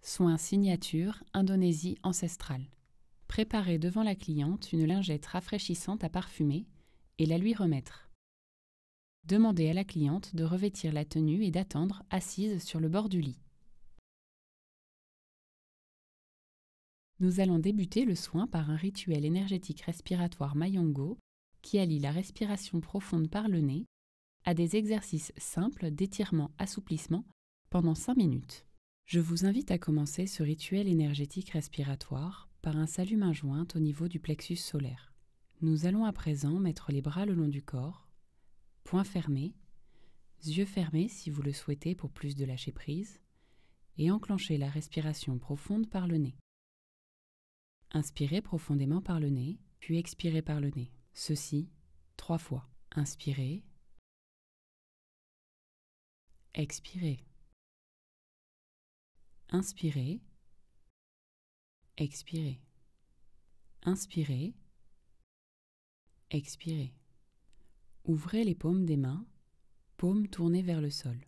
Soins signature Indonésie ancestrale. Préparer devant la cliente une lingette rafraîchissante à parfumer et la lui remettre. Demander à la cliente de revêtir la tenue et d'attendre assise sur le bord du lit. Nous allons débuter le soin par un rituel énergétique respiratoire Mayongo qui allie la respiration profonde par le nez à des exercices simples d'étirement-assouplissement pendant 5 minutes. Je vous invite à commencer ce rituel énergétique respiratoire par un salut main jointe au niveau du plexus solaire. Nous allons à présent mettre les bras le long du corps, poings fermés, yeux fermés si vous le souhaitez pour plus de lâcher prise, et enclencher la respiration profonde par le nez. Inspirez profondément par le nez, puis expirez par le nez. Ceci 3 fois. Inspirez. Expirez. Inspirez. Expirez. Inspirez. Expirez. Ouvrez les paumes des mains, paumes tournées vers le sol.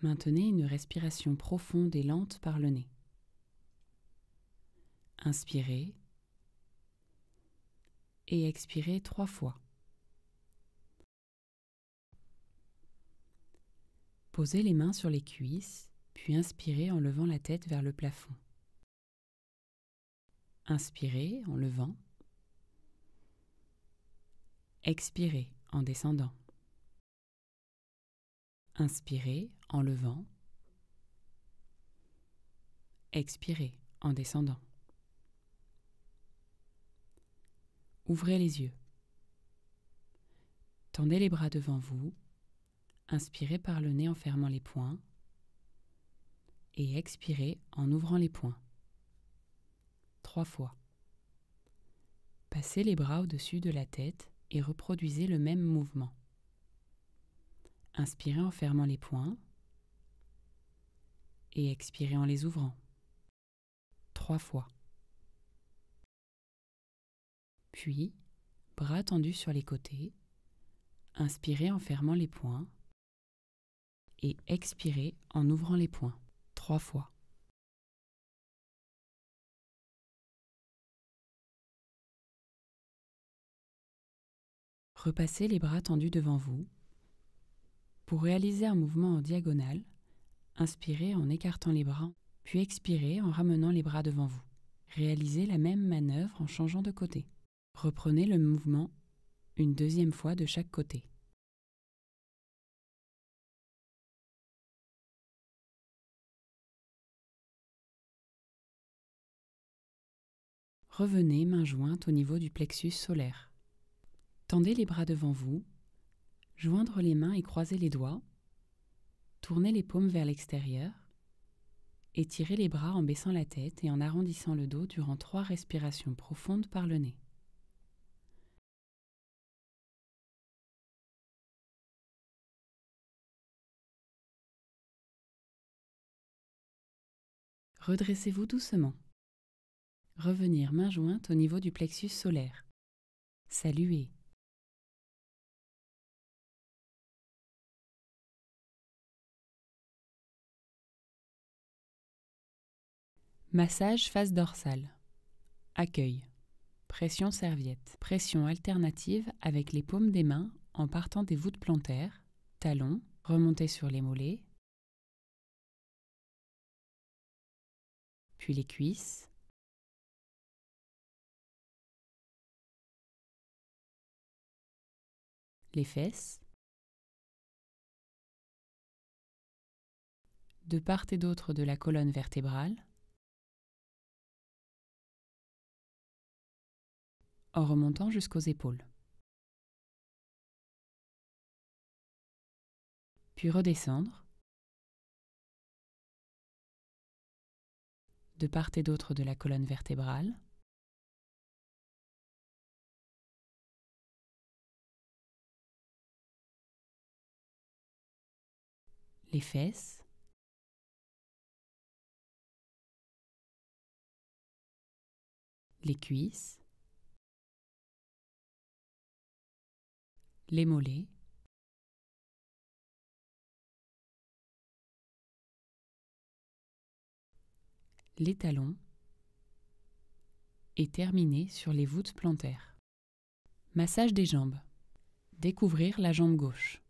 Maintenez une respiration profonde et lente par le nez. Inspirez et expirez 3 fois. Posez les mains sur les cuisses, puis inspirez en levant la tête vers le plafond. Inspirez en levant. Expirez en descendant. Inspirez en levant. Expirez en descendant. Ouvrez les yeux. Tendez les bras devant vous. Inspirez par le nez en fermant les poings. Et expirez en ouvrant les poings. 3 fois. Passez les bras au-dessus de la tête et reproduisez le même mouvement. Inspirez en fermant les poings et expirez en les ouvrant. 3 fois. Puis, bras tendus sur les côtés, inspirez en fermant les poings et expirez en ouvrant les poings. 3 fois. Repassez les bras tendus devant vous. Pour réaliser un mouvement en diagonale, inspirez en écartant les bras, puis expirez en ramenant les bras devant vous. Réalisez la même manœuvre en changeant de côté. Reprenez le mouvement une deuxième fois de chaque côté. Revenez main jointe au niveau du plexus solaire. Tendez les bras devant vous, joindre les mains et croiser les doigts, tournez les paumes vers l'extérieur, étirez les bras en baissant la tête et en arrondissant le dos durant 3 respirations profondes par le nez. Redressez-vous doucement. Revenir main jointe au niveau du plexus solaire. Saluez. Massage face dorsale. Accueil. Pression serviette. Pression alternative avec les paumes des mains en partant des voûtes plantaires, talons, remontez sur les mollets, puis les cuisses, les fesses, de part et d'autre de la colonne vertébrale, en remontant jusqu'aux épaules. Puis redescendre, de part et d'autre de la colonne vertébrale, les fesses, les cuisses, les mollets, les talons et terminer sur les voûtes plantaires. Massage des jambes. Découvrir la jambe gauche.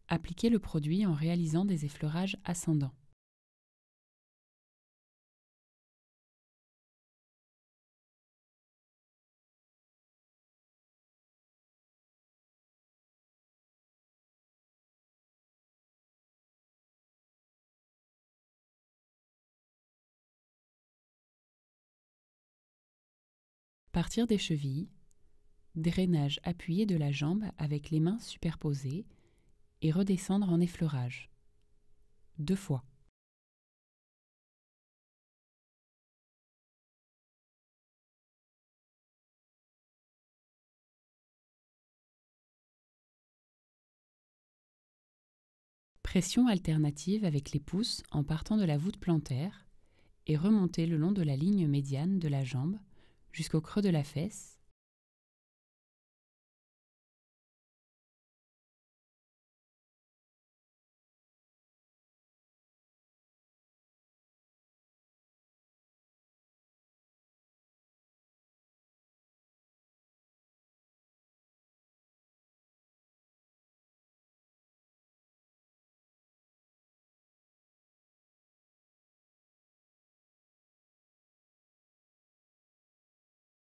Appliquez le produit en réalisant des effleurages ascendants. Partir des chevilles, drainage appuyé de la jambe avec les mains superposées et redescendre en effleurage. 2 fois. Pression alternative avec les pouces en partant de la voûte plantaire et remonter le long de la ligne médiane de la jambe jusqu'au creux de la fesse.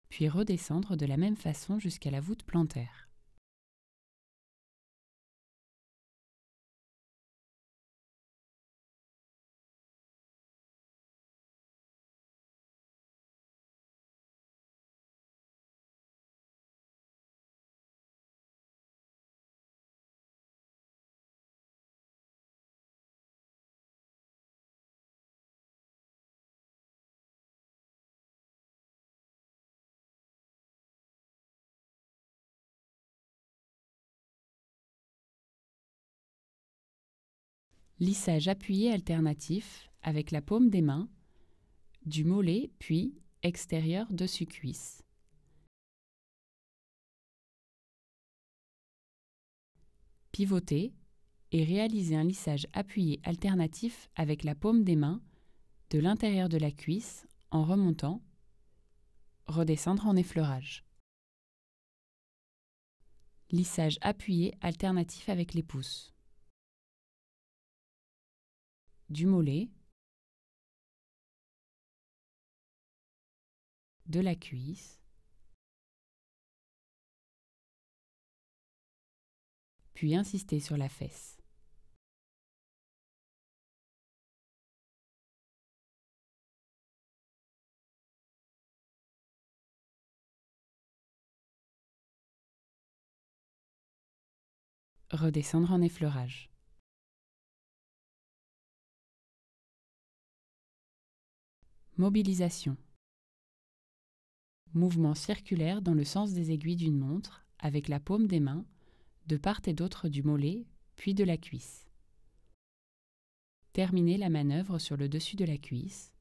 Puis redescendre de la même façon jusqu'à la voûte plantaire. Lissage appuyé alternatif avec la paume des mains, du mollet puis extérieur dessus cuisse. Pivoter et réaliser un lissage appuyé alternatif avec la paume des mains de l'intérieur de la cuisse en remontant, redescendre en effleurage. Lissage appuyé alternatif avec les pouces. Du mollet, de la cuisse, puis insister sur la fesse. Redescendre en effleurage. Mobilisation. Mouvement circulaire dans le sens des aiguilles d'une montre avec la paume des mains de part et d'autre du mollet puis de la cuisse. Terminez la manœuvre sur le dessus de la cuisse.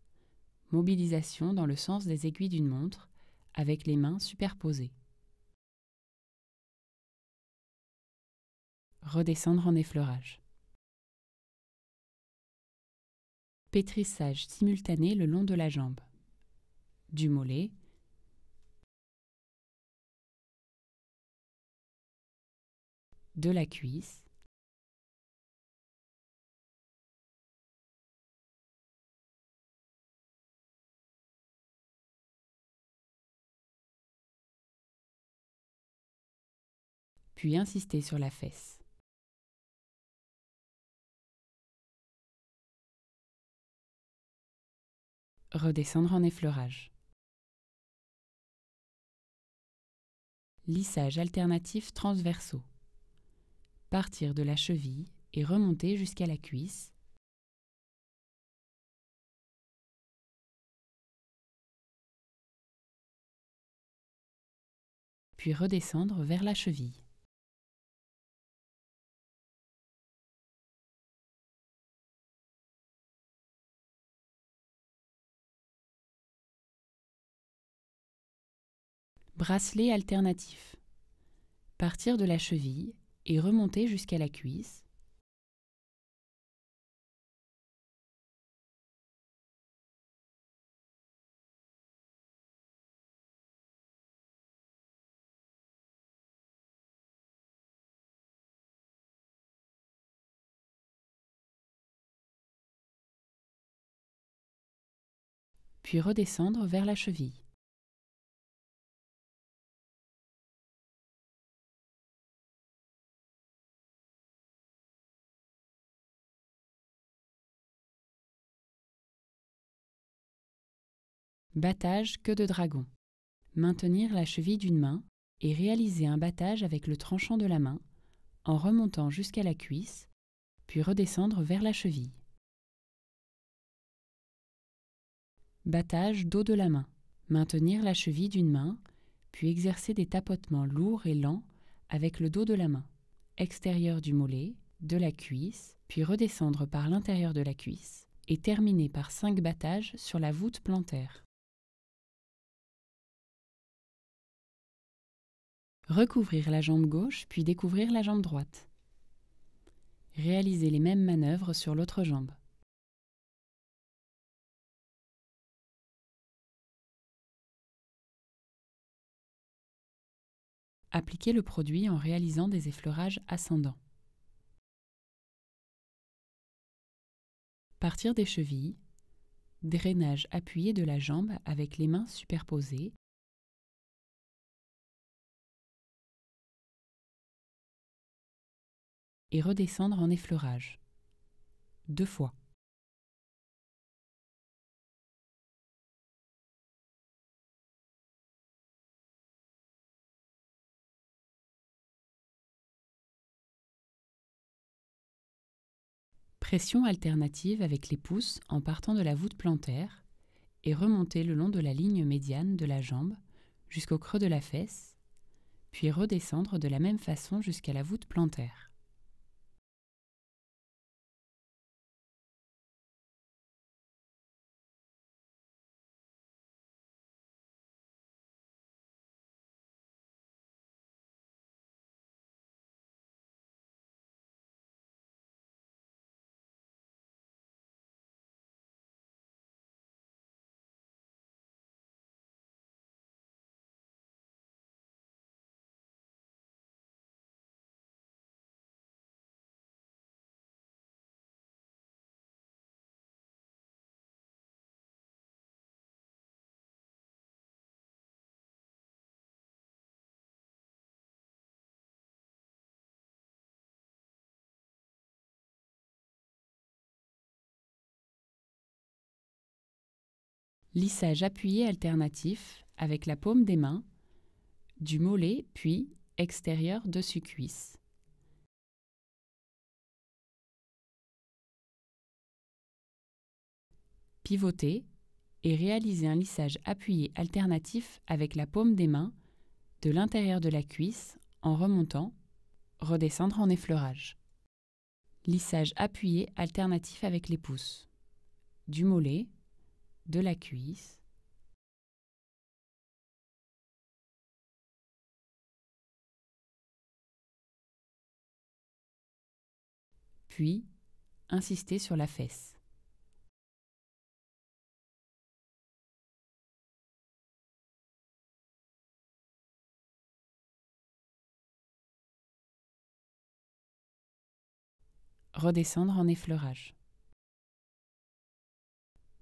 Mobilisation dans le sens des aiguilles d'une montre avec les mains superposées. Redescendre en effleurage. Pétrissage simultané le long de la jambe. Du mollet, de la cuisse, puis insister sur la fesse. Redescendre en effleurage. Lissage alternatif transversaux. Partir de la cheville et remonter jusqu'à la cuisse. Puis redescendre vers la cheville. Bracelet alternatif. Partir de la cheville et remonter jusqu'à la cuisse. Puis redescendre vers la cheville. Battage queue de dragon. Maintenir la cheville d'une main et réaliser un battage avec le tranchant de la main en remontant jusqu'à la cuisse, puis redescendre vers la cheville. Battage dos de la main. Maintenir la cheville d'une main, puis exercer des tapotements lourds et lents avec le dos de la main. Extérieur du mollet, de la cuisse, puis redescendre par l'intérieur de la cuisse et terminer par 5 battages sur la voûte plantaire. Recouvrir la jambe gauche, puis découvrir la jambe droite. Réaliser les mêmes manœuvres sur l'autre jambe. Appliquer le produit en réalisant des effleurages ascendants. Partir des chevilles. Drainage appuyé de la jambe avec les mains superposées. Et redescendre en effleurage. 2 fois. Pression alternative avec les pouces en partant de la voûte plantaire et remonter le long de la ligne médiane de la jambe jusqu'au creux de la fesse, puis redescendre de la même façon jusqu'à la voûte plantaire. Lissage appuyé alternatif avec la paume des mains, du mollet puis extérieur dessus cuisse. Pivoter et réaliser un lissage appuyé alternatif avec la paume des mains de l'intérieur de la cuisse en remontant, redescendre en effleurage. Lissage appuyé alternatif avec les pouces, du mollet, de la cuisse, puis insister sur la fesse. Redescendre en effleurage.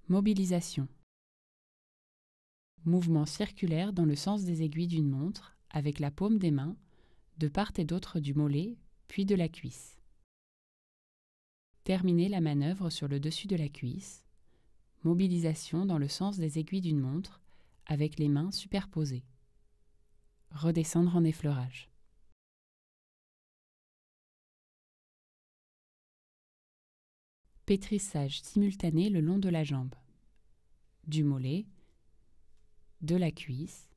Mobilisation. Mouvement circulaire dans le sens des aiguilles d'une montre avec la paume des mains de part et d'autre du mollet puis de la cuisse. Terminer la manœuvre sur le dessus de la cuisse. Mobilisation dans le sens des aiguilles d'une montre avec les mains superposées. Redescendre en effleurage. Pétrissage simultané le long de la jambe, du mollet, de la cuisse,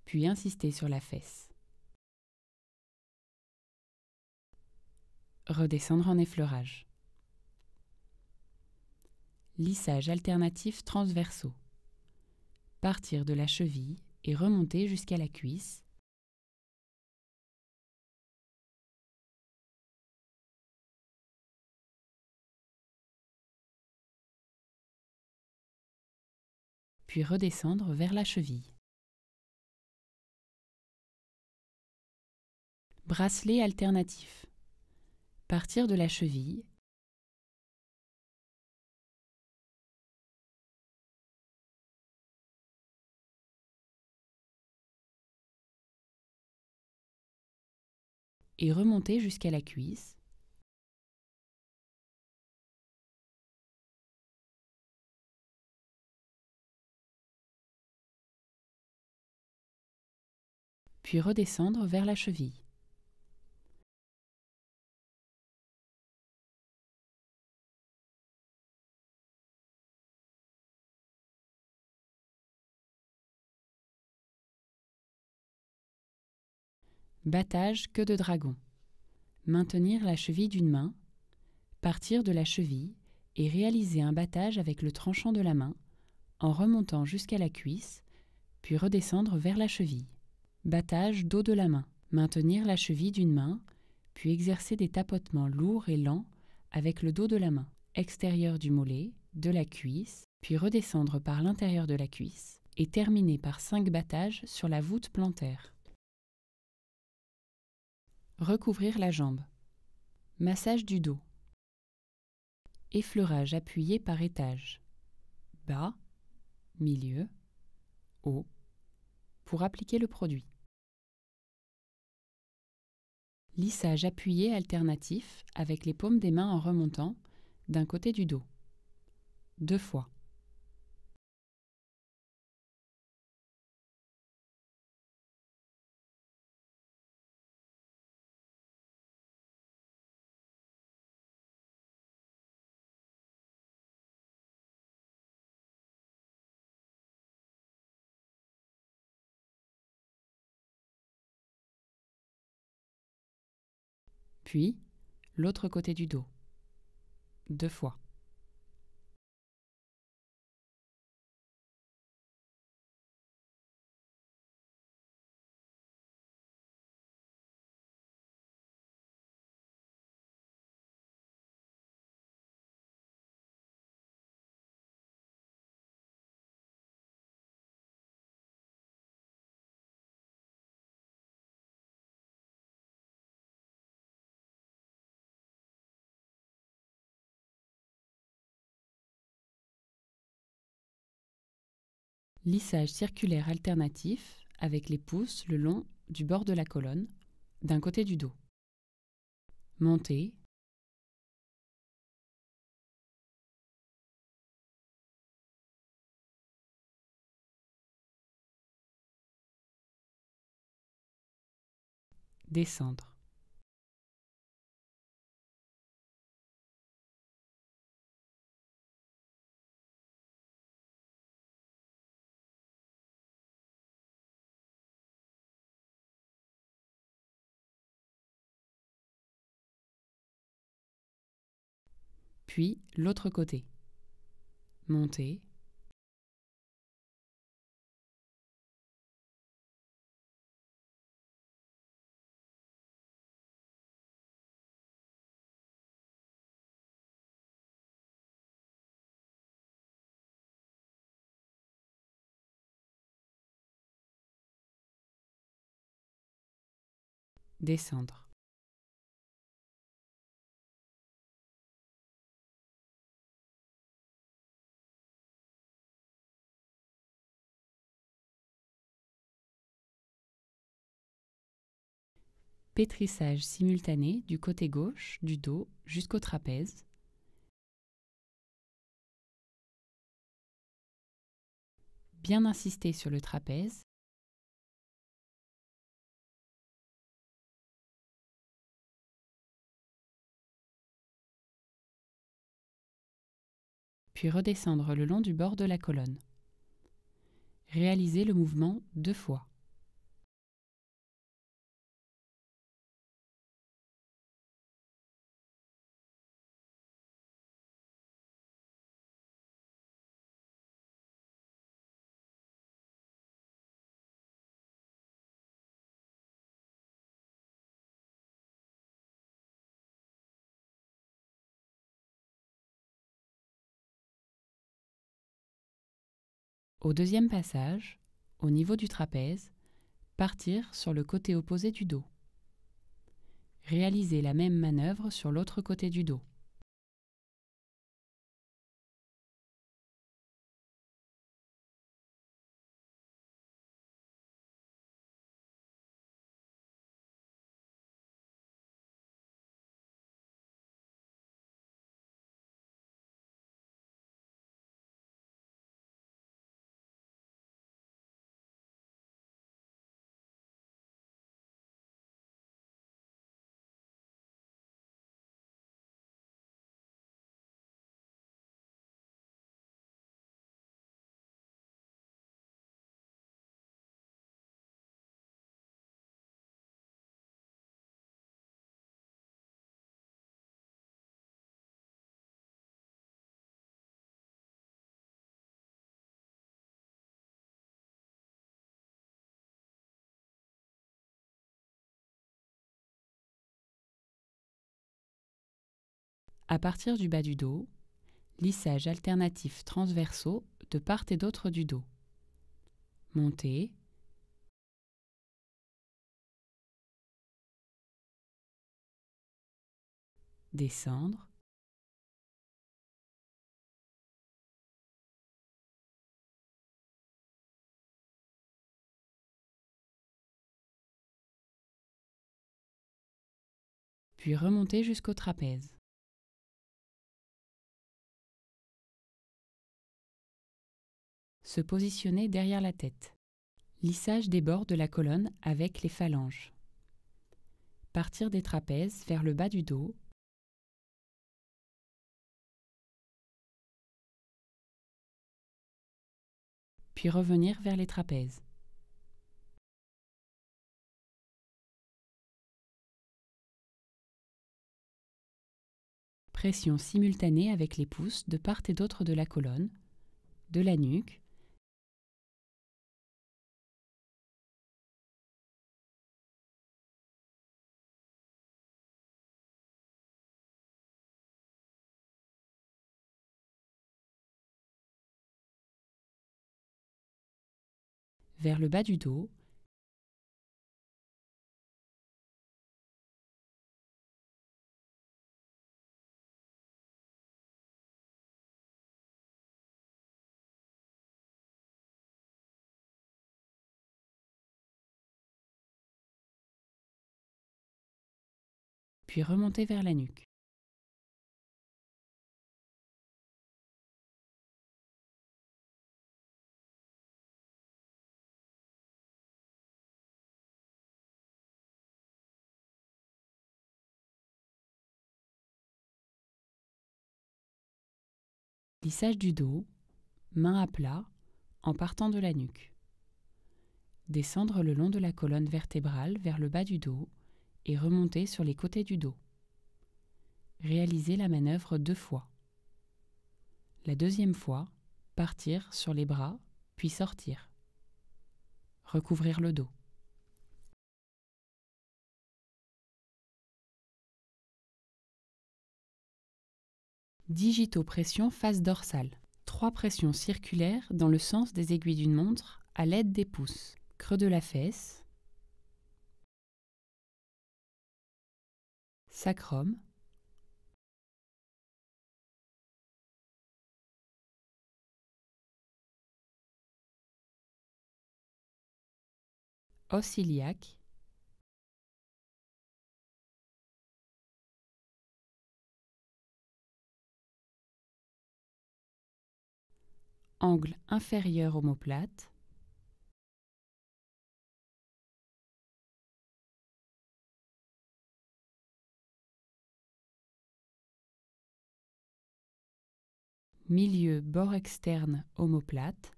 puis insister sur la fesse. redescendre en effleurage. Lissage alternatif transversaux. Partir de la cheville et remonter jusqu'à la cuisse. Puis redescendre vers la cheville. Bracelet alternatif. Partir de la cheville et remonter jusqu'à la cuisse. Puis redescendre vers la cheville. Battage queue de dragon. Maintenir la cheville d'une main, partir de la cheville et réaliser un battage avec le tranchant de la main en remontant jusqu'à la cuisse, puis redescendre vers la cheville. Battage dos de la main. Maintenir la cheville d'une main, puis exercer des tapotements lourds et lents avec le dos de la main, extérieur du mollet, de la cuisse, puis redescendre par l'intérieur de la cuisse et terminer par 5 battages sur la voûte plantaire. Recouvrir la jambe. Massage du dos. Effleurage appuyé par étage. Bas, milieu, haut, pour appliquer le produit. Lissage appuyé alternatif avec les paumes des mains en remontant d'un côté du dos. 2 fois. Puis, l'autre côté du dos. 2 fois. Lissage circulaire alternatif avec les pouces le long du bord de la colonne, d'un côté du dos. Monter. Descendre. Puis l'autre côté. Monter. Descendre. Pétrissage simultané du côté gauche du dos jusqu'au trapèze. Bien insister sur le trapèze. Puis redescendre le long du bord de la colonne. Réalisez le mouvement 2 fois. Au deuxième passage, au niveau du trapèze, partir sur le côté opposé du dos. Réaliser la même manœuvre sur l'autre côté du dos. À partir du bas du dos, lissage alternatif transversaux de part et d'autre du dos. Monter, descendre, puis remonter jusqu'au trapèze. Se positionner derrière la tête. Lissage des bords de la colonne avec les phalanges. Partir des trapèzes vers le bas du dos. Puis revenir vers les trapèzes. Pression simultanée avec les pouces de part et d'autre de la colonne, de la nuque, vers le bas du dos, puis remonter vers la nuque. Lissage du dos, main à plat, en partant de la nuque. Descendre le long de la colonne vertébrale vers le bas du dos et remonter sur les côtés du dos. Réaliser la manœuvre 2 fois. La deuxième fois, partir sur les bras, puis sortir. Recouvrir le dos. Digitopression face dorsale. 3 pressions circulaires dans le sens des aiguilles d'une montre à l'aide des pouces. Creux de la fesse, sacrum, os iliaque, angle inférieur omoplate, milieu bord externe omoplate,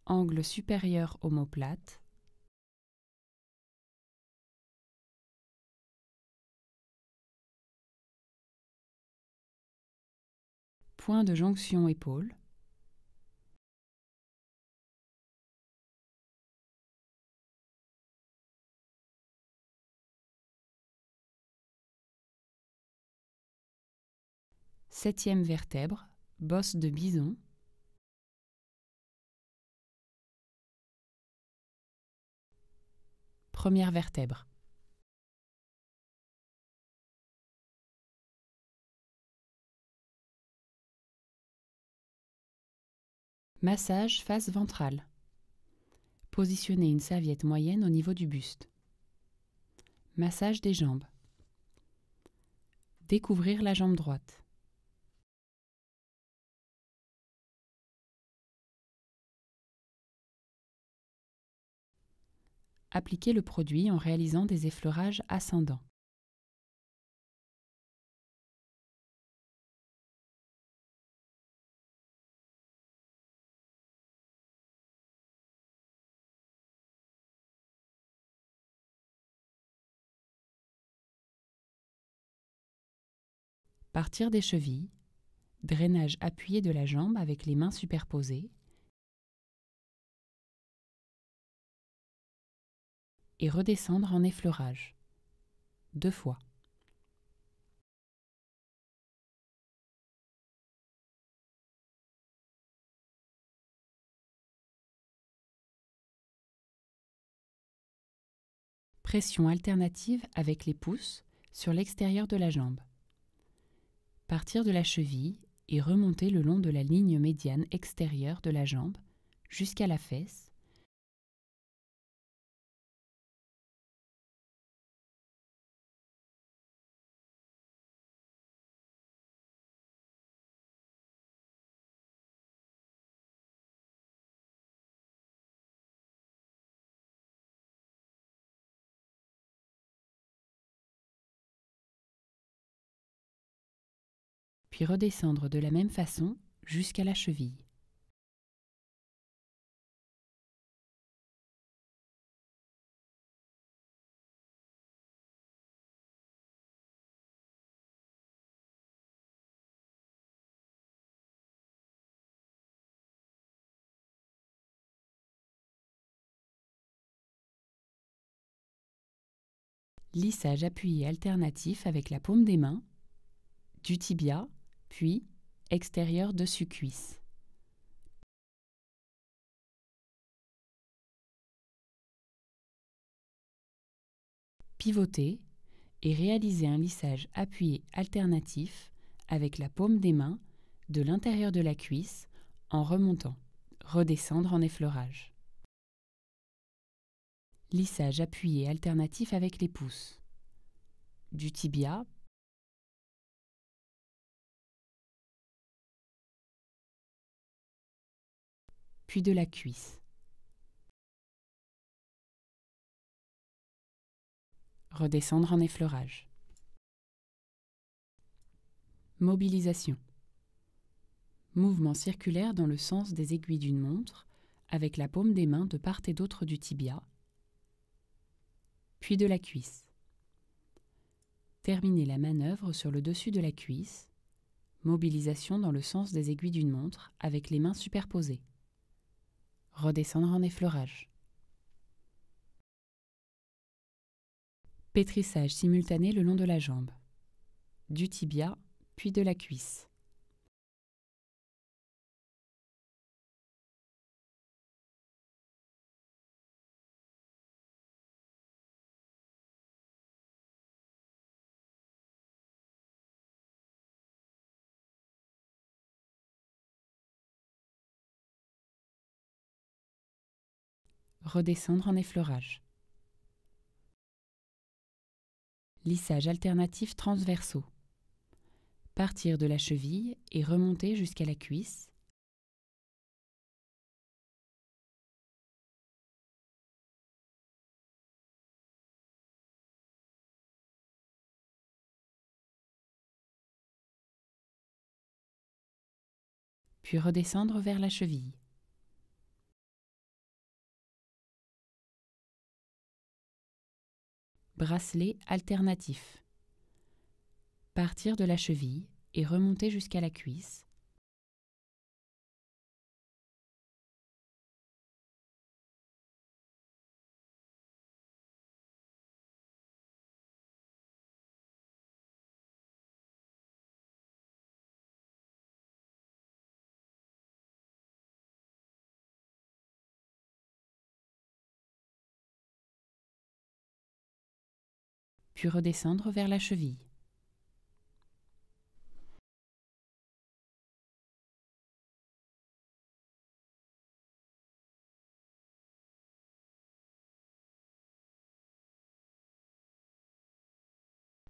angle supérieur omoplate, point de jonction épaule, 7e vertèbre, bosse de bison. Première vertèbre. Massage face ventrale. Positionnez une serviette moyenne au niveau du buste. Massage des jambes. Découvrir la jambe droite. Appliquez le produit en réalisant des effleurages ascendants. Partir des chevilles. Drainage appuyé de la jambe avec les mains superposées. Et redescendre en effleurage. 2 fois. Pression alternative avec les pouces sur l'extérieur de la jambe. Partir de la cheville et remonter le long de la ligne médiane extérieure de la jambe jusqu'à la fesse. Puis redescendre de la même façon jusqu'à la cheville. Lissage appuyé alternatif avec la paume des mains, du tibia, puis extérieur dessus cuisse. Pivotez et réalisez un lissage appuyé alternatif avec la paume des mains de l'intérieur de la cuisse en remontant. Redescendre en effleurage. Lissage appuyé alternatif avec les pouces. Du tibia, puis de la cuisse. Redescendre en effleurage. Mobilisation. Mouvement circulaire dans le sens des aiguilles d'une montre avec la paume des mains de part et d'autre du tibia, puis de la cuisse. Terminez la manœuvre sur le dessus de la cuisse. Mobilisation dans le sens des aiguilles d'une montre avec les mains superposées. Redescendre en effleurage. Pétrissage simultané le long de la jambe. Du tibia, puis de la cuisse. Redescendre en effleurage. Lissage alternatif transversaux. Partir de la cheville et remonter jusqu'à la cuisse. Puis redescendre vers la cheville. Bracelet alternatif. Partir de la cheville et remonter jusqu'à la cuisse. puis redescendre vers la cheville.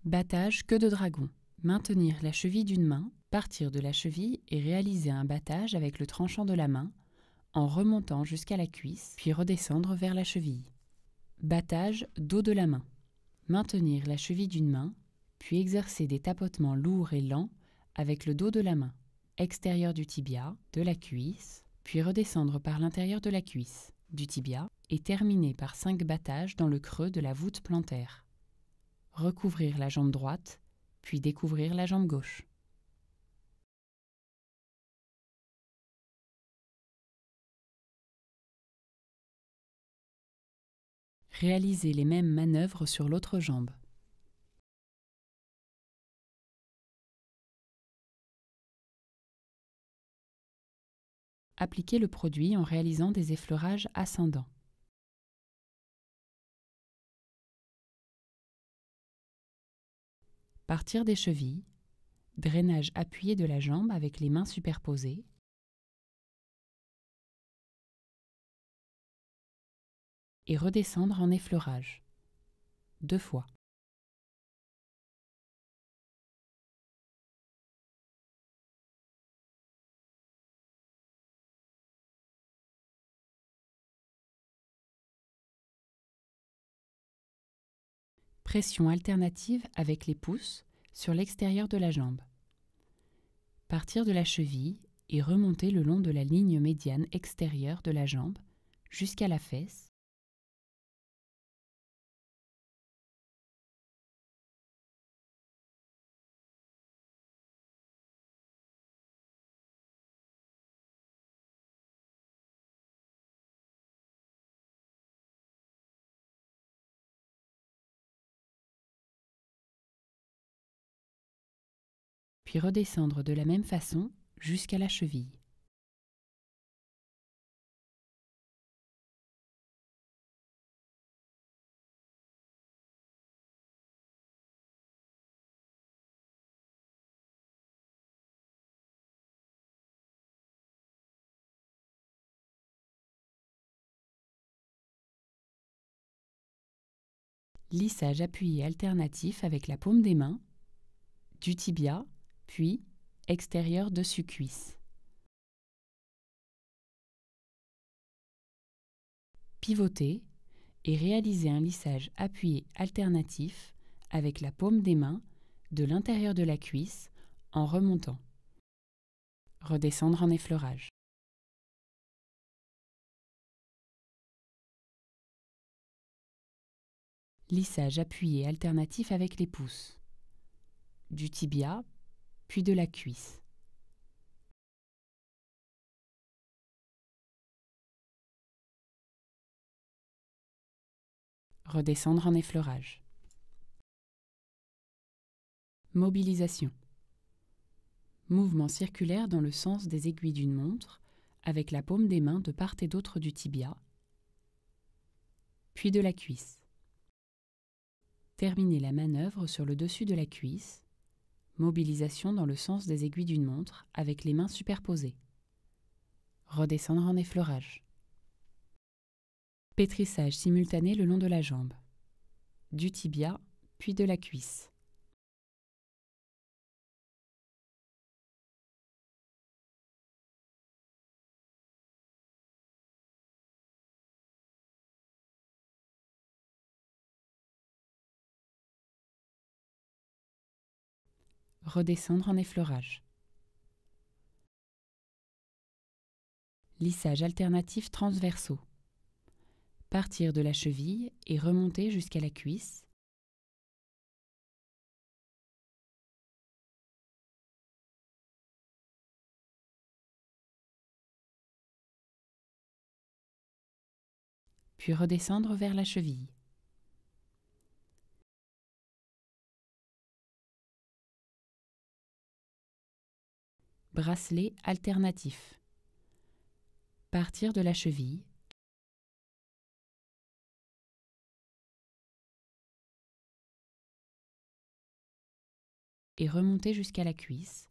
Battage queue de dragon. Maintenir la cheville d'une main, partir de la cheville et réaliser un battage avec le tranchant de la main en remontant jusqu'à la cuisse, puis redescendre vers la cheville. Battage dos de la main. Maintenir la cheville d'une main, puis exercer des tapotements lourds et lents avec le dos de la main, extérieur du tibia, de la cuisse, puis redescendre par l'intérieur de la cuisse, du tibia, et terminer par 5 battages dans le creux de la voûte plantaire. Recouvrir la jambe droite, puis découvrir la jambe gauche. Réalisez les mêmes manœuvres sur l'autre jambe. Appliquez le produit en réalisant des effleurages ascendants. Partir des chevilles, drainage appuyé de la jambe avec les mains superposées, et redescendre en effleurage, 2 fois. Pression alternative avec les pouces sur l'extérieur de la jambe. Partir de la cheville et remonter le long de la ligne médiane extérieure de la jambe jusqu'à la fesse. Puis redescendre de la même façon jusqu'à la cheville. Lissage appuyé alternatif avec la paume des mains, du tibia, puis extérieur dessus cuisse. Pivotez et réalisez un lissage appuyé alternatif avec la paume des mains de l'intérieur de la cuisse en remontant. Redescendre en effleurage. Lissage appuyé alternatif avec les pouces, du tibia, puis de la cuisse. Redescendre en effleurage. Mobilisation. Mouvement circulaire dans le sens des aiguilles d'une montre, avec la paume des mains de part et d'autre du tibia, puis de la cuisse. Terminez la manœuvre sur le dessus de la cuisse. Mobilisation dans le sens des aiguilles d'une montre, avec les mains superposées. Redescendre en effleurage. Pétrissage simultané le long de la jambe, du tibia, puis de la cuisse. Redescendre en effleurage. Lissage alternatif transversaux. Partir de la cheville et remonter jusqu'à la cuisse. Puis redescendre vers la cheville. Bracelet alternatif. Partir de la cheville. et remontez jusqu'à la cuisse.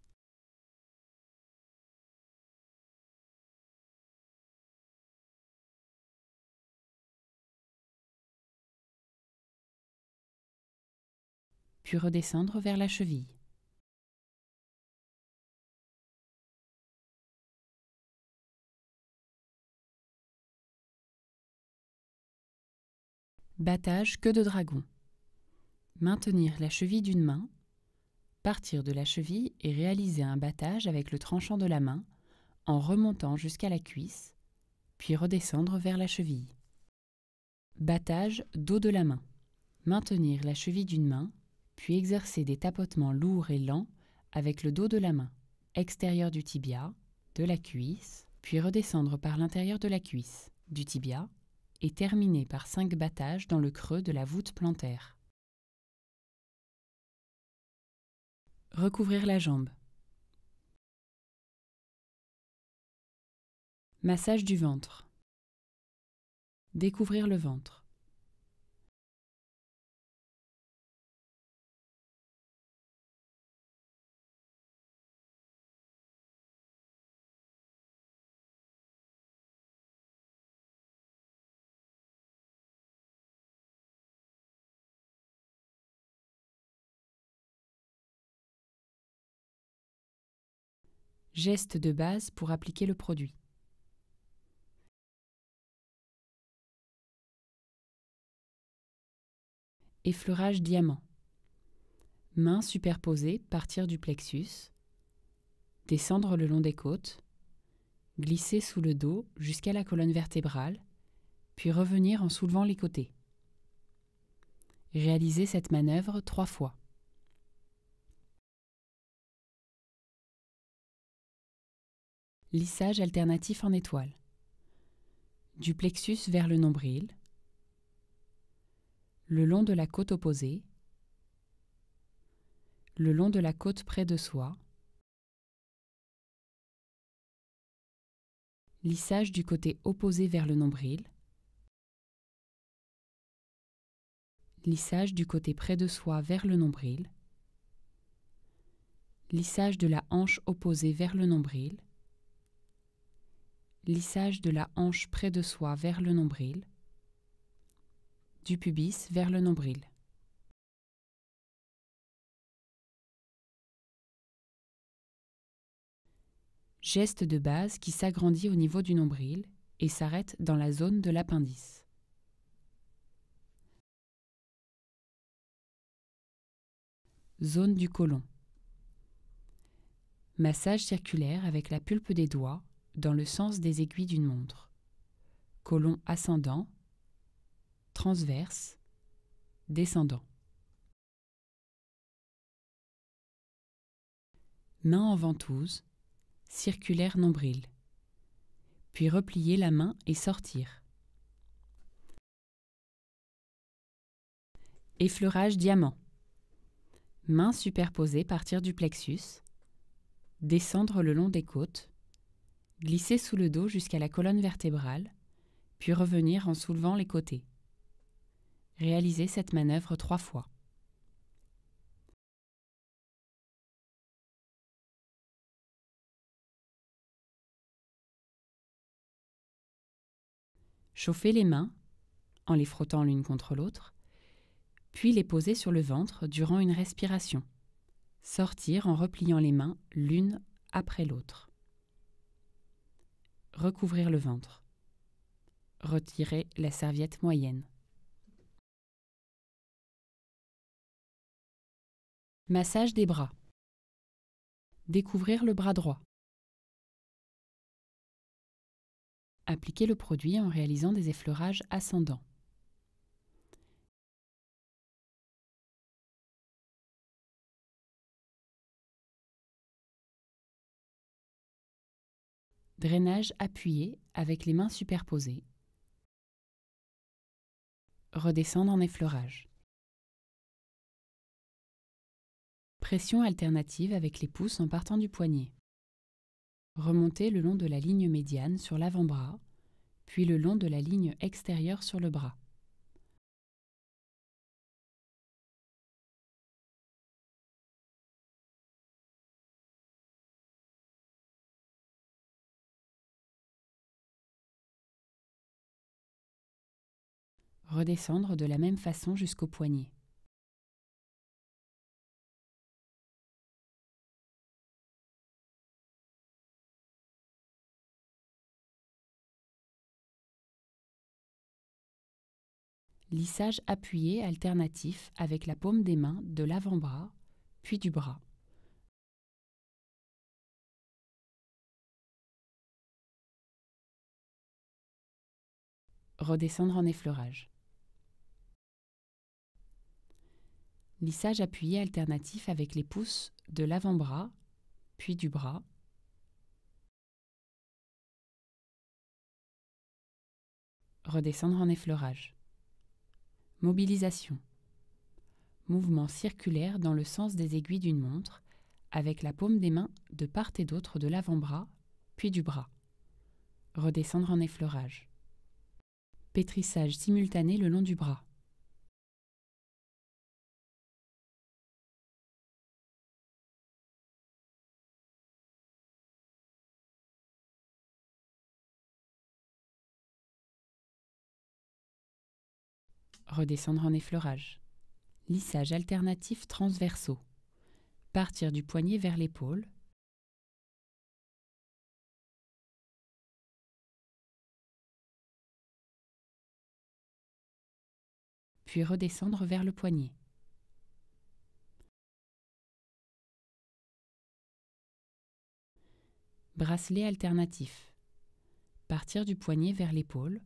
Puis redescendre vers la cheville. Battage queue de dragon. Maintenir la cheville d'une main, partir de la cheville et réaliser un battage avec le tranchant de la main en remontant jusqu'à la cuisse, puis redescendre vers la cheville. Battage dos de la main. Maintenir la cheville d'une main, puis exercer des tapotements lourds et lents avec le dos de la main, extérieur du tibia, de la cuisse, puis redescendre par l'intérieur de la cuisse, du tibia, et terminer par 5 battages dans le creux de la voûte plantaire. Recouvrir la jambe. Massage du ventre. Découvrir le ventre. Geste de base pour appliquer le produit. Effleurage diamant. Mains superposées, partir du plexus, descendre le long des côtes, glisser sous le dos jusqu'à la colonne vertébrale, puis revenir en soulevant les côtés. Réalisez cette manœuvre 3 fois. Lissage alternatif en étoile. Du plexus vers le nombril, le long de la côte opposée, le long de la côte près de soi, lissage du côté opposé vers le nombril, lissage du côté près de soi vers le nombril, lissage de la hanche opposée vers le nombril, lissage de la hanche près de soi vers le nombril, du pubis vers le nombril. Geste de base qui s'agrandit au niveau du nombril et s'arrête dans la zone de l'appendice. Zone du côlon. Massage circulaire avec la pulpe des doigts dans le sens des aiguilles d'une montre. Côlon ascendant, transverse, descendant. Main en ventouse, circulaire nombril. Puis replier la main et sortir. Effleurage diamant. Main superposée, partir du plexus, descendre le long des côtes, glisser sous le dos jusqu'à la colonne vertébrale, puis revenir en soulevant les côtés. Réalisez cette manœuvre 3 fois. Chauffez les mains en les frottant l'une contre l'autre, puis les poser sur le ventre durant une respiration. Sortir en repliant les mains l'une après l'autre. Recouvrir le ventre. Retirez la serviette moyenne. Massage des bras. Découvrir le bras droit. Appliquez le produit en réalisant des effleurages ascendants. Drainage appuyé avec les mains superposées. Redescendre en effleurage. Pression alternative avec les pouces en partant du poignet. Remontez le long de la ligne médiane sur l'avant-bras, puis le long de la ligne extérieure sur le bras. Redescendre de la même façon jusqu'au poignet. Lissage appuyé alternatif avec la paume des mains de l'avant-bras, puis du bras. Redescendre en effleurage. Lissage appuyé alternatif avec les pouces de l'avant-bras, puis du bras. Redescendre en effleurage. Mobilisation. Mouvement circulaire dans le sens des aiguilles d'une montre, avec la paume des mains de part et d'autre de l'avant-bras, puis du bras. Redescendre en effleurage. Pétrissage simultané le long du bras. Redescendre en effleurage. Lissage alternatif transversaux. Partir du poignet vers l'épaule. Puis redescendre vers le poignet. Bracelet alternatif. Partir du poignet vers l'épaule.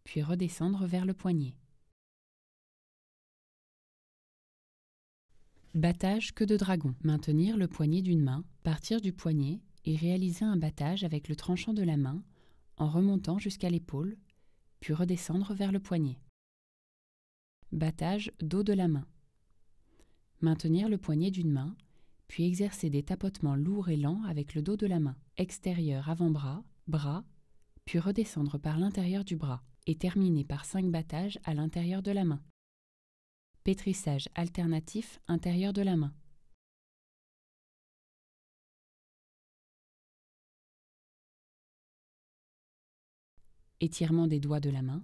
Puis redescendre vers le poignet. Battage queue de dragon. Maintenir le poignet d'une main, partir du poignet et réaliser un battage avec le tranchant de la main en remontant jusqu'à l'épaule, puis redescendre vers le poignet. Battage dos de la main. Maintenir le poignet d'une main, puis exercer des tapotements lourds et lents avec le dos de la main. Extérieur avant-bras, bras, puis redescendre par l'intérieur du bras et terminer par 5 battages à l'intérieur de la main. Pétrissage alternatif intérieur de la main. Étirement des doigts de la main.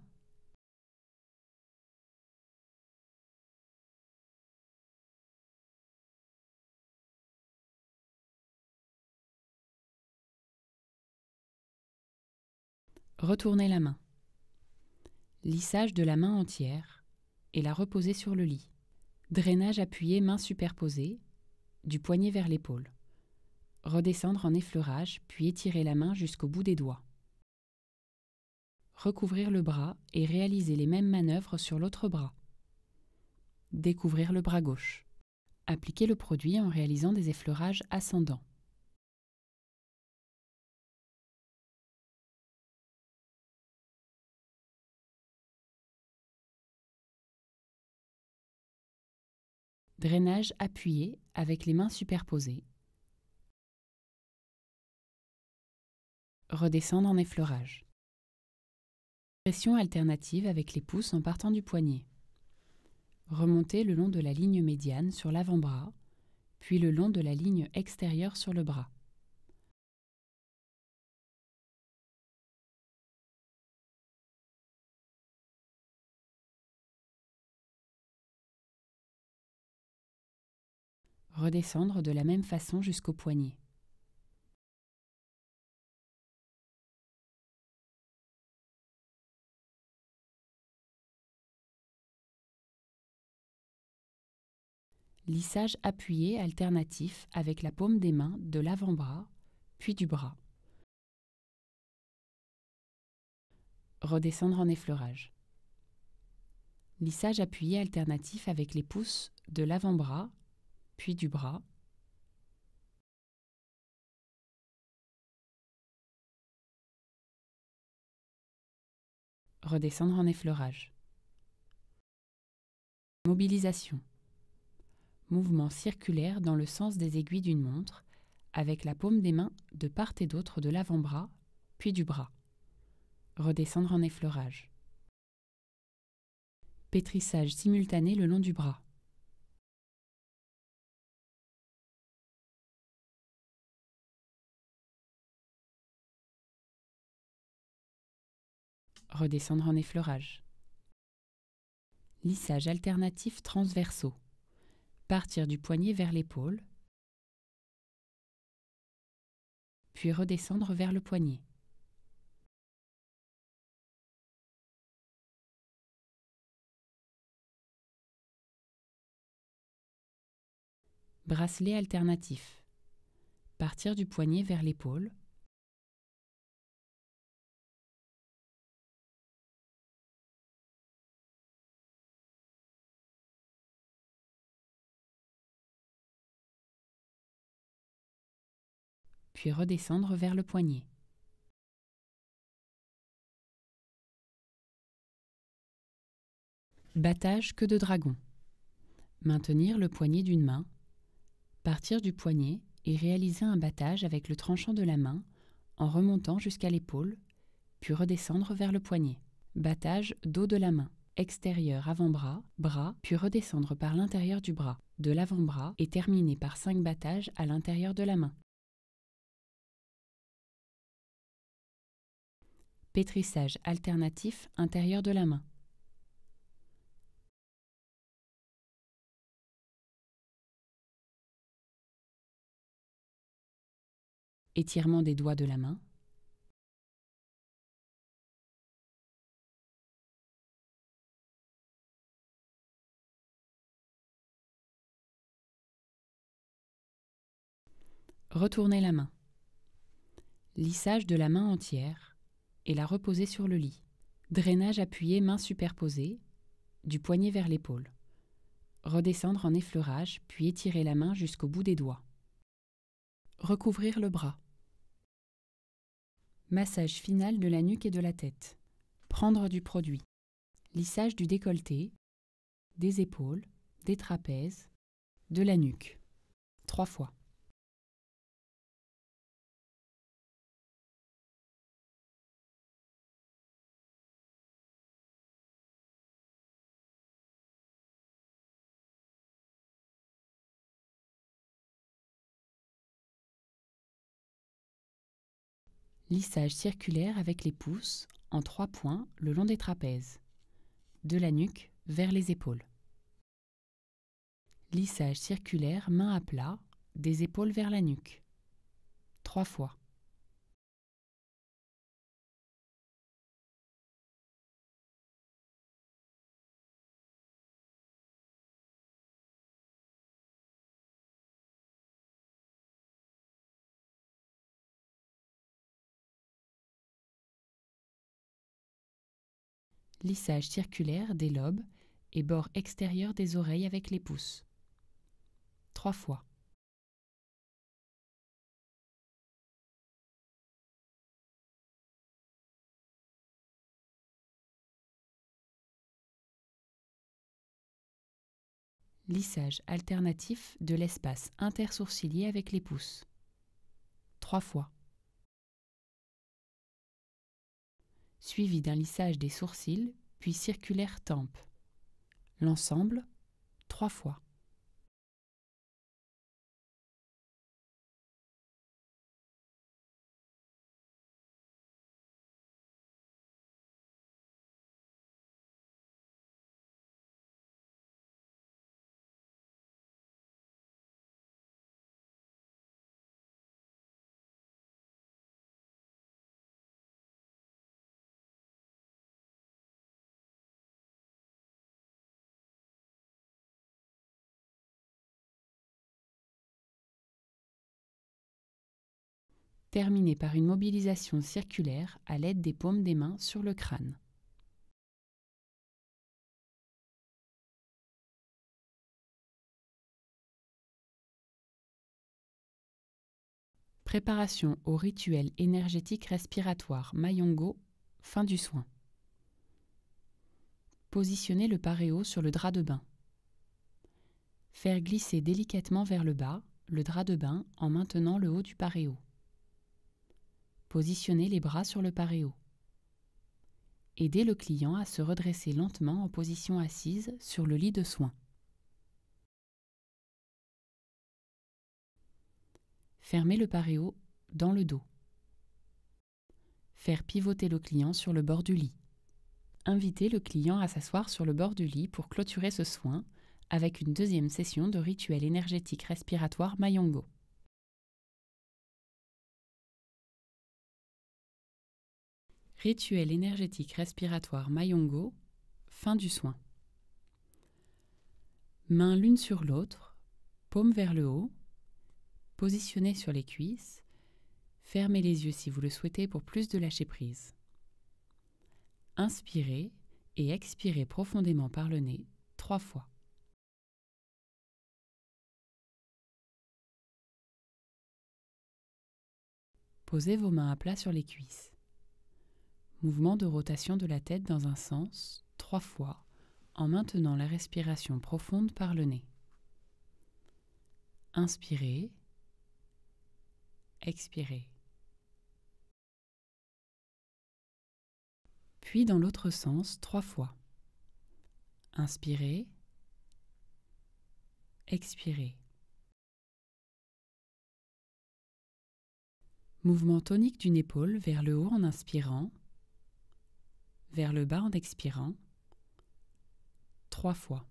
Retourner la main. Lissage de la main entière et la reposer sur le lit. Drainage appuyé main superposée, du poignet vers l'épaule. Redescendre en effleurage, puis étirer la main jusqu'au bout des doigts. Recouvrir le bras et réaliser les mêmes manœuvres sur l'autre bras. Découvrir le bras gauche. Appliquer le produit en réalisant des effleurages ascendants. Drainage appuyé avec les mains superposées. Redescendre en effleurage. Pression alternative avec les pouces en partant du poignet. Remonter le long de la ligne médiane sur l'avant-bras, puis le long de la ligne extérieure sur le bras. Redescendre de la même façon jusqu'au poignet. Lissage appuyé alternatif avec la paume des mains de l'avant-bras, puis du bras. Redescendre en effleurage. Lissage appuyé alternatif avec les pouces de l'avant-bras, puis du bras. Redescendre en effleurage. Mobilisation. Mouvement circulaire dans le sens des aiguilles d'une montre, avec la paume des mains de part et d'autre de l'avant-bras, puis du bras. Redescendre en effleurage. Pétrissage simultané le long du bras. Redescendre en effleurage. Lissage alternatif transversaux. Partir du poignet vers l'épaule, puis redescendre vers le poignet. Bracelet alternatif. Partir du poignet vers l'épaule, puis redescendre vers le poignet. Battage queue de dragon. Maintenir le poignet d'une main, partir du poignet et réaliser un battage avec le tranchant de la main en remontant jusqu'à l'épaule, puis redescendre vers le poignet. Battage dos de la main, extérieur avant-bras, bras, puis redescendre par l'intérieur du bras, de l'avant-bras et terminer par 5 battages à l'intérieur de la main. Pétrissage alternatif intérieur de la main. Étirement des doigts de la main. Retourner la main. Lissage de la main entière et la reposer sur le lit. Drainage appuyé, main superposée, du poignet vers l'épaule. Redescendre en effleurage, puis étirer la main jusqu'au bout des doigts. Recouvrir le bras. Massage final de la nuque et de la tête. Prendre du produit. Lissage du décolleté, des épaules, des trapèzes, de la nuque. 3 fois. Lissage circulaire avec les pouces en 3 points le long des trapèzes, de la nuque vers les épaules. Lissage circulaire main à plat, des épaules vers la nuque. 3 fois. Lissage circulaire des lobes et bords extérieurs des oreilles avec les pouces. 3 fois. Lissage alternatif de l'espace intersourcilier avec les pouces. 3 fois. Suivi d'un lissage des sourcils, puis circulaire tempe. L'ensemble, 3 fois. Terminé par une mobilisation circulaire à l'aide des paumes des mains sur le crâne. Préparation au rituel énergétique respiratoire Mayongo, fin du soin. Positionnez le paréo sur le drap de bain. Faire glisser délicatement vers le bas le drap de bain en maintenant le haut du paréo. Positionnez les bras sur le paréo. Aidez le client à se redresser lentement en position assise sur le lit de soins. Fermez le paréo dans le dos. Faire pivoter le client sur le bord du lit. Invitez le client à s'asseoir sur le bord du lit pour clôturer ce soin avec une deuxième session de rituel énergétique respiratoire Mayongo. Rituel énergétique respiratoire Mayongo, fin du soin. Mains l'une sur l'autre, paume vers le haut, positionnez sur les cuisses, fermez les yeux si vous le souhaitez pour plus de lâcher prise. Inspirez et expirez profondément par le nez 3 fois. Posez vos mains à plat sur les cuisses. Mouvement de rotation de la tête dans un sens 3 fois en maintenant la respiration profonde par le nez. Inspirez, expirez. Puis dans l'autre sens 3 fois. Inspirez, expirez. Mouvement tonique d'une épaule vers le haut en inspirant, vers le bas en expirant, 3 fois.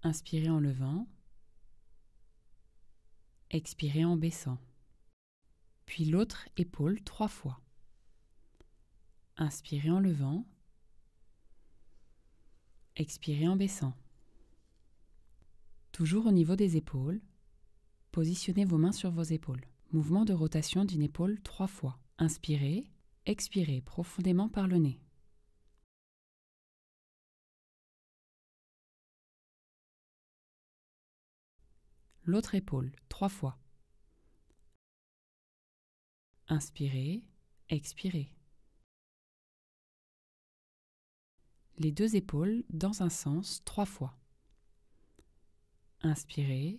Inspirez en levant, expirez en baissant. Puis l'autre épaule 3 fois. Inspirez en levant, expirez en baissant. Toujours au niveau des épaules, positionnez vos mains sur vos épaules. Mouvement de rotation d'une épaule 3 fois. Inspirez, expirez profondément par le nez. L'autre épaule 3 fois. Inspirez, expirez. Les deux épaules dans un sens 3 fois. Inspirez,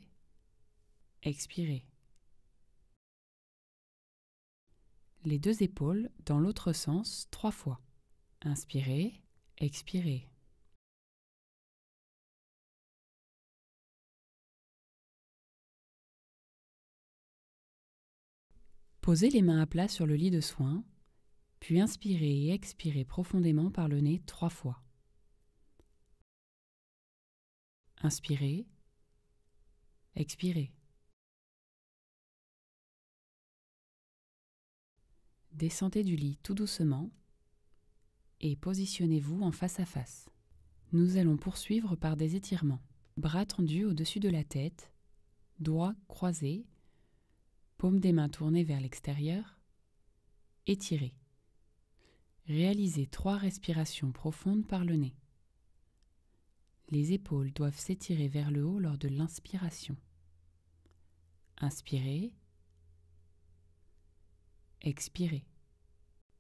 expirez. Les deux épaules dans l'autre sens 3 fois. Inspirez, expirez. Posez les mains à plat sur le lit de soins, puis inspirez et expirez profondément par le nez 3 fois. Inspirez, expirez. Descendez du lit tout doucement et positionnez-vous en face à face. Nous allons poursuivre par des étirements. Bras tendus au-dessus de la tête, doigts croisés, paumes des mains tournées vers l'extérieur, étirez. Réalisez 3 respirations profondes par le nez. Les épaules doivent s'étirer vers le haut lors de l'inspiration. Inspirez, expirez.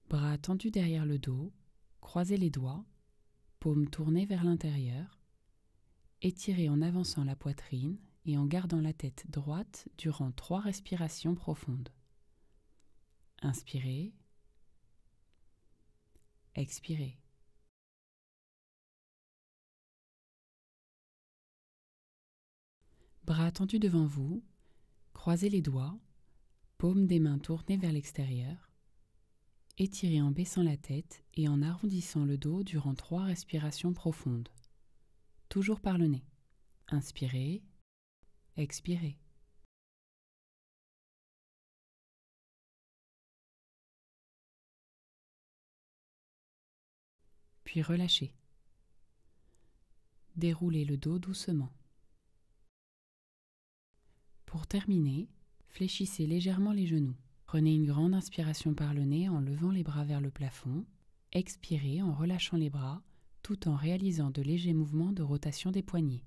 Bras tendus derrière le dos, croisez les doigts, paumes tournées vers l'intérieur. Étirez en avançant la poitrine et en gardant la tête droite durant 3 respirations profondes. Inspirez, expirez. Bras tendus devant vous, croisez les doigts, paumes des mains tournées vers l'extérieur. Étirez en baissant la tête et en arrondissant le dos durant 3 respirations profondes. Toujours par le nez. Inspirez, expirez. Puis relâchez. Déroulez le dos doucement. Pour terminer, fléchissez légèrement les genoux. Prenez une grande inspiration par le nez en levant les bras vers le plafond. Expirez en relâchant les bras tout en réalisant de légers mouvements de rotation des poignets,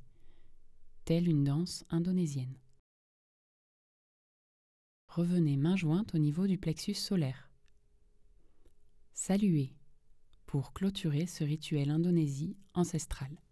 telle une danse indonésienne. Revenez main jointe au niveau du plexus solaire. Saluez pour clôturer ce rituel Indonésie ancestral.